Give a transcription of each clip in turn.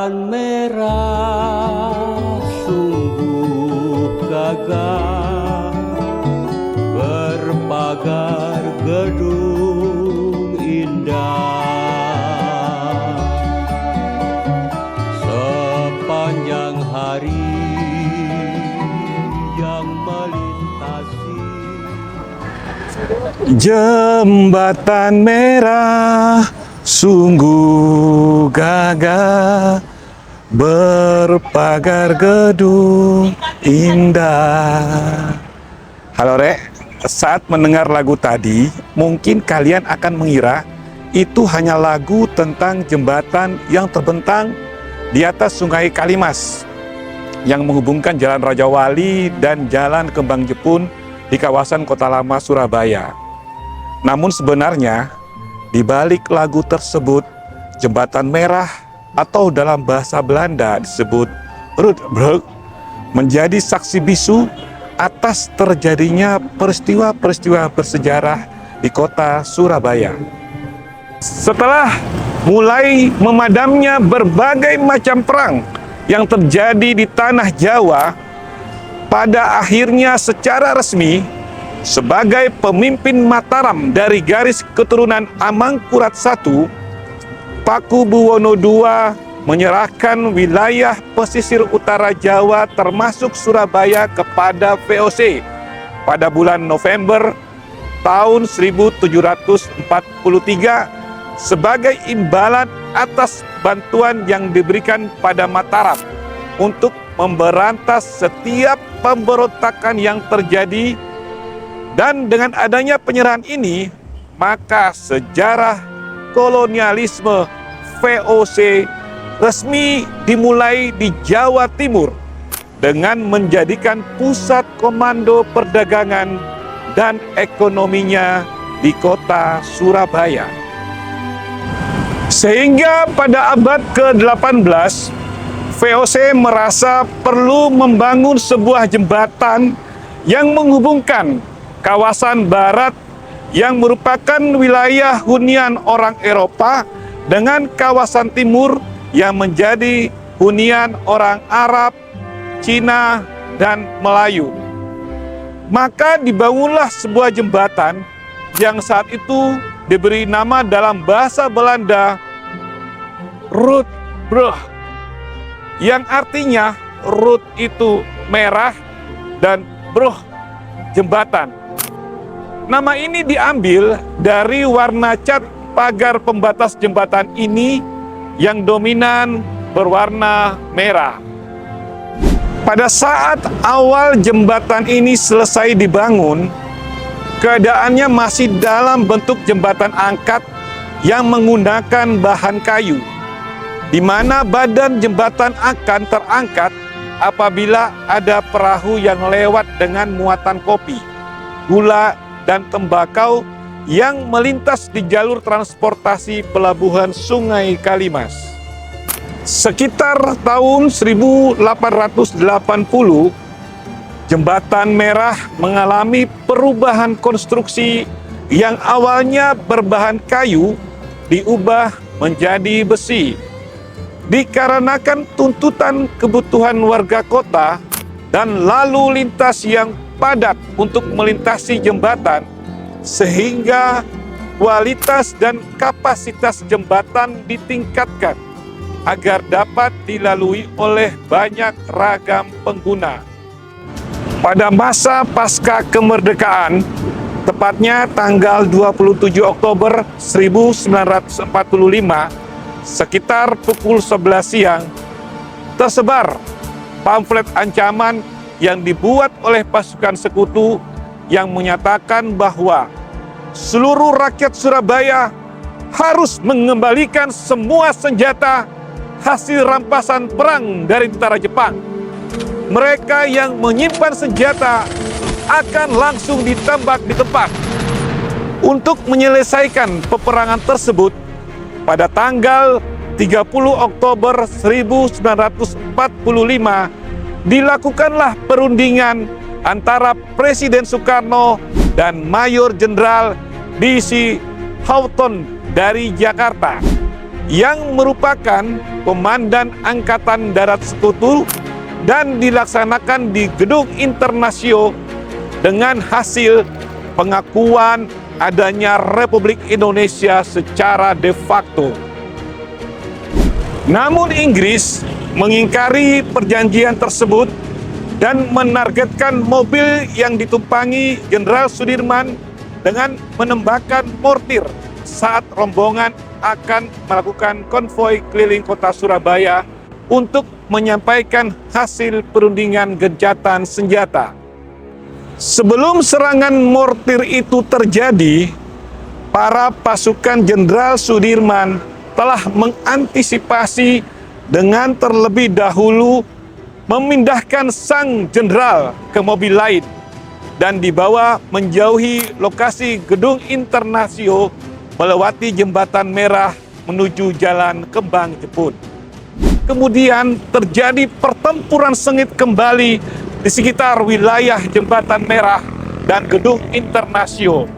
Jembatan merah sungguh gagah, berpagar gedung indah. Sepanjang hari yang melintasi Jembatan merah sungguh gagah, berpagar gedung indah. Halo Rek, saat mendengar lagu tadi, mungkin kalian akan mengira itu hanya lagu tentang jembatan yang terbentang di atas Sungai Kalimas yang menghubungkan Jalan Raja Wali dan Jalan Kembang Jepun di kawasan Kota Lama Surabaya. Namun sebenarnya, di balik lagu tersebut, Jembatan Merah atau dalam bahasa Belanda disebut Roodbrug menjadi saksi bisu atas terjadinya peristiwa-peristiwa bersejarah di kota Surabaya. Setelah mulai memadamnya berbagai macam perang yang terjadi di tanah Jawa, pada akhirnya secara resmi sebagai pemimpin Mataram dari garis keturunan Amangkurat I, Pakubuwono II menyerahkan wilayah pesisir utara Jawa termasuk Surabaya kepada VOC pada bulan November tahun 1743 sebagai imbalan atas bantuan yang diberikan pada Mataram untuk memberantas setiap pemberontakan yang terjadi. Dan dengan adanya penyerahan ini, maka sejarah kolonialisme VOC resmi dimulai di Jawa Timur dengan menjadikan pusat komando perdagangan dan ekonominya di kota Surabaya. Sehingga pada abad ke-18, VOC merasa perlu membangun sebuah jembatan yang menghubungkan kawasan barat yang merupakan wilayah hunian orang Eropa dengan kawasan timur yang menjadi hunian orang Arab, Cina, dan Melayu. Maka dibangunlah sebuah jembatan yang saat itu diberi nama dalam bahasa Belanda Roodbrug, yang artinya rood itu merah dan brug jembatan. Nama ini diambil dari warna cat pagar pembatas jembatan ini yang dominan berwarna merah. Pada saat awal jembatan ini selesai dibangun, keadaannya masih dalam bentuk jembatan angkat yang menggunakan bahan kayu, di mana badan jembatan akan terangkat apabila ada perahu yang lewat dengan muatan kopi, gula, dan tembakau yang melintas di jalur transportasi pelabuhan Sungai Kalimas. Sekitar tahun 1880, Jembatan Merah mengalami perubahan konstruksi yang awalnya berbahan kayu diubah menjadi besi. Dikarenakan tuntutan kebutuhan warga kota dan lalu lintas yang padat untuk melintasi jembatan, sehingga kualitas dan kapasitas jembatan ditingkatkan agar dapat dilalui oleh banyak ragam pengguna. Pada masa pasca kemerdekaan, tepatnya tanggal 27 Oktober 1945, sekitar pukul 11 siang, tersebar pamflet ancaman yang dibuat oleh pasukan sekutu yang menyatakan bahwa seluruh rakyat Surabaya harus mengembalikan semua senjata hasil rampasan perang dari tentara Jepang. Mereka yang menyimpan senjata akan langsung ditembak di tempat. Untuk menyelesaikan peperangan tersebut, pada tanggal 30 Oktober 1945, dilakukanlah perundingan antara Presiden Soekarno dan Mayor Jenderal D.C. Houghton dari Jakarta. yang merupakan Komandan Angkatan Darat Sekutu dan dilaksanakan di Gedung Internasio dengan hasil pengakuan adanya Republik Indonesia secara de facto. Namun Inggris mengingkari perjanjian tersebut dan menargetkan mobil yang ditumpangi Jenderal Sudirman dengan menembakkan mortir saat rombongan akan melakukan konvoi keliling kota Surabaya untuk menyampaikan hasil perundingan gencatan senjata. Sebelum serangan mortir itu terjadi, para pasukan Jenderal Sudirman telah mengantisipasi dengan terlebih dahulu memindahkan sang jenderal ke mobil lain dan dibawa menjauhi lokasi Gedung Internasio melewati Jembatan Merah menuju Jalan Kembang Jepun. Kemudian terjadi pertempuran sengit kembali di sekitar wilayah Jembatan Merah dan Gedung Internasio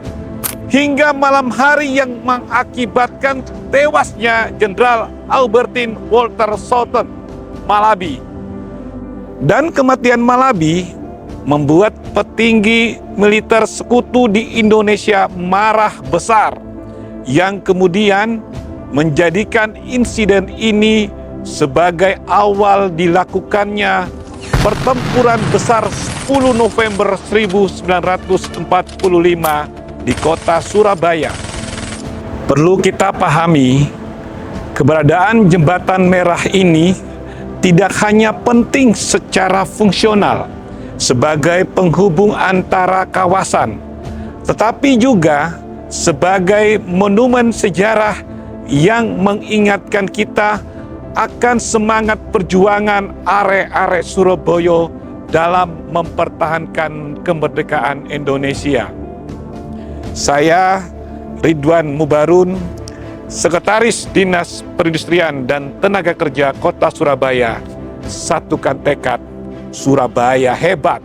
hingga malam hari yang mengakibatkan tewasnya Jenderal Albertine Walter Southern Malabi. Dan kematian Malabi membuat petinggi militer sekutu di Indonesia marah besar, yang kemudian menjadikan insiden ini sebagai awal dilakukannya pertempuran besar 10 November 1945 di kota Surabaya. Perlu kita pahami, keberadaan Jembatan Merah ini tidak hanya penting secara fungsional sebagai penghubung antara kawasan, tetapi juga sebagai monumen sejarah yang mengingatkan kita akan semangat perjuangan arek-arek Surabaya dalam mempertahankan kemerdekaan Indonesia. Saya Ridwan Mubarun, Sekretaris Dinas Perindustrian dan Tenaga Kerja Kota Surabaya, satukan tekad, Surabaya hebat.